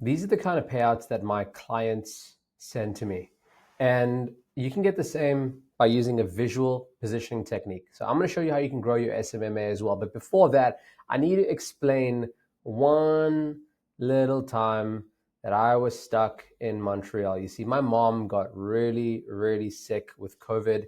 these are the kind of payouts that my clients send to me. And you can get the same by using a visual positioning technique. So I'm going to show you how you can grow your SMMA as well. But before that, I need to explain one little time that I was stuck in Montreal. You see, my mom got really, really sick with COVID.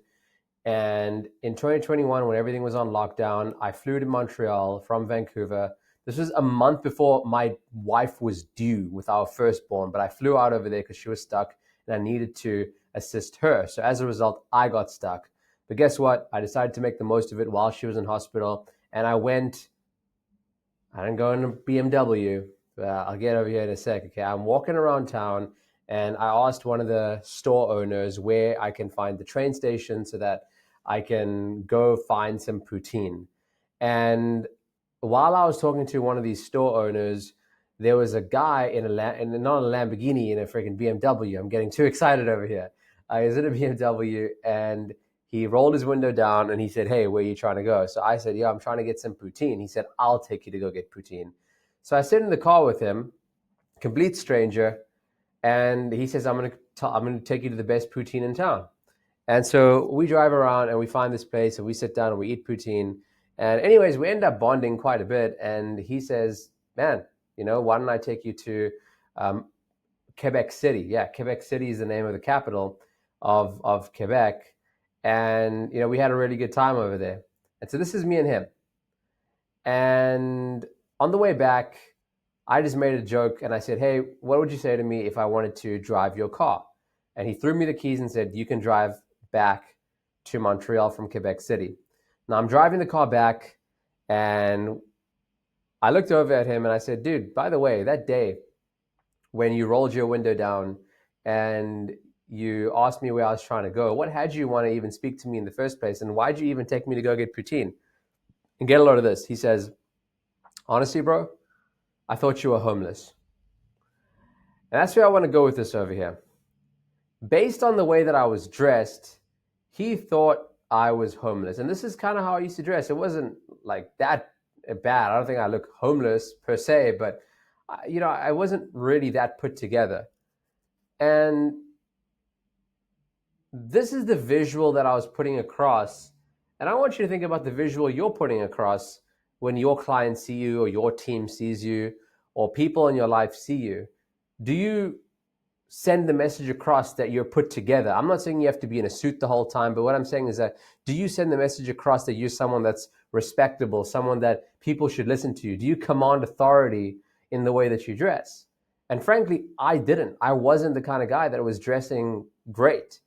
And in 2021, when everything was on lockdown, I flew to Montreal from Vancouver. This was a month before my wife was due with our firstborn, but I flew out over there because she was stuck and I needed to assist her. So as a result, I got stuck. But guess what? I decided to make the most of it while she was in hospital. And I didn't go in a BMW. I'll get over here in a sec. Okay, I'm walking around town and I asked one of the store owners where I can find the train station so that I can go find some poutine. And while I was talking to one of these store owners, there was a guy not a Lamborghini, in a freaking BMW. I'm getting too excited over here. He's in a BMW and he rolled his window down and he said, "Hey, where are you trying to go?" So I said, "Yeah, I'm trying to get some poutine." He said, "I'll take you to go get poutine." So I sit in the car with him, complete stranger, and he says, I'm going to take you to the best poutine in town." And so we drive around and we find this place and we sit down and we eat poutine. And anyways, we end up bonding quite a bit. And he says, "Man, why don't I take you to Quebec City?" Yeah, Quebec City is the name of the capital of Quebec. And, we had a really good time over there. And so this is me and him. And on the way back, I just made a joke and I said, "Hey, what would you say to me if I wanted to drive your car?" And he threw me the keys and said, "You can drive back to Montreal from Quebec City." Now I'm driving the car back and I looked over at him and I said, "Dude, by the way, that day when you rolled your window down and you asked me where I was trying to go, what had you want to even speak to me in the first place? And why'd you even take me to go get poutine?" And get a load of this. He says, "Honestly, bro, I thought you were homeless." And that's where I want to go with this over here. Based on the way that I was dressed, he thought I was homeless. And this is kind of how I used to dress. It wasn't like that bad. I don't think I look homeless per se, but I wasn't really that put together. And this is the visual that I was putting across. And I want you to think about the visual you're putting across when your clients see you or your team sees you or people in your life see you. Do you send the message across that you're put together? I'm not saying you have to be in a suit the whole time, but what I'm saying is that, do you send the message across that you're someone that's respectable, someone that people should listen to? Do you command authority in the way that you dress? And frankly, I didn't. I wasn't the kind of guy that was dressing great.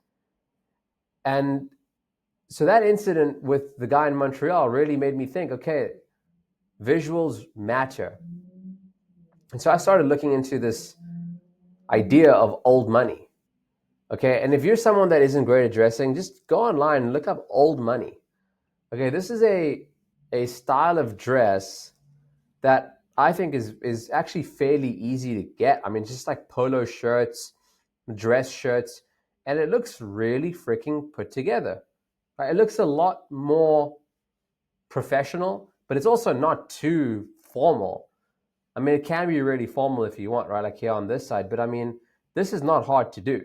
And so that incident with the guy in Montreal really made me think, okay, visuals matter. And so I started looking into this idea of old money. Okay, and if you're someone that isn't great at dressing, just go online and look up old money. Okay, this is a style of dress that I think is actually fairly easy to get. I mean, just like polo shirts, dress shirts, and it looks really freaking put together. Right? It looks a lot more professional, but it's also not too formal. I mean, it can be really formal if you want, right? Like here on this side, but I mean, this is not hard to do.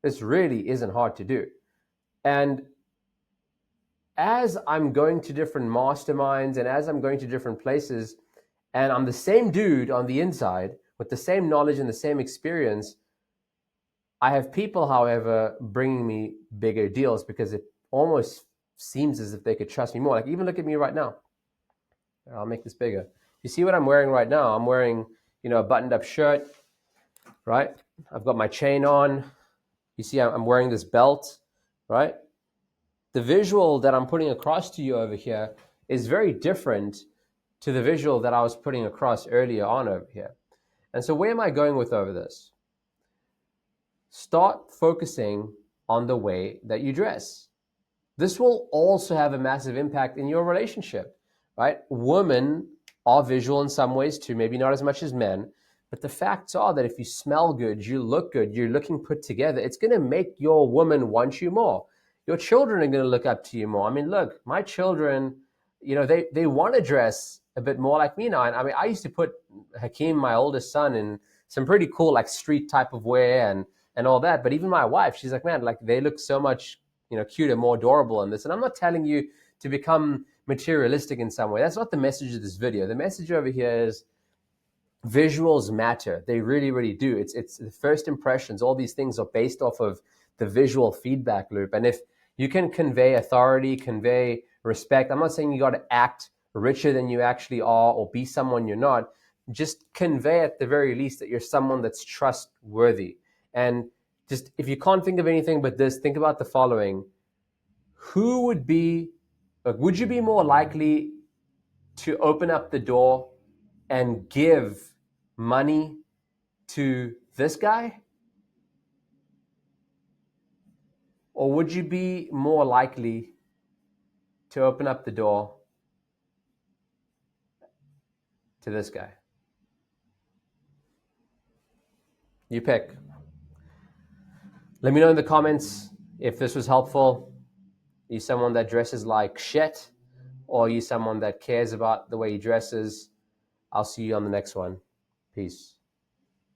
This really isn't hard to do. And as I'm going to different masterminds and as I'm going to different places, and I'm the same dude on the inside with the same knowledge and the same experience, I have people, however, bringing me bigger deals because it almost seems as if they could trust me more. Like, even look at me right now. I'll make this bigger. You see what I'm wearing right now? I'm wearing, a buttoned up shirt, right? I've got my chain on. You see, I'm wearing this belt, right? The visual that I'm putting across to you over here is very different to the visual that I was putting across earlier on over here. And so where am I going with over this? Start focusing on the way that you dress. This will also have a massive impact in your relationship, right? Women are visual in some ways too, maybe not as much as men, but the facts are that if you smell good, you look good, you're looking put together, it's going to make your woman want you more. Your children are going to look up to you more. I mean, look, my children, they want to dress a bit more like me now. And I mean, I used to put Hakeem, my oldest son, in some pretty cool like street type of wear and all that. But even my wife, she's like, man, like they look so much, cuter, more adorable in this. And I'm not telling you to become materialistic in some way. That's not the message of this video. The message over here is visuals matter. They really, really do. It's the first impressions. All these things are based off of the visual feedback loop. And if you can convey authority, convey respect, I'm not saying you got to act richer than you actually are or be someone you're not. Just convey at the very least that you're someone that's trustworthy. And just if you can't think of anything but this, think about the following. Would you be more likely to open up the door and give money to this guy? Or would you be more likely to open up the door to this guy? You pick. Let me know in the comments if this was helpful. Are you someone that dresses like shit? Or are you someone that cares about the way he dresses? I'll see you on the next one. Peace.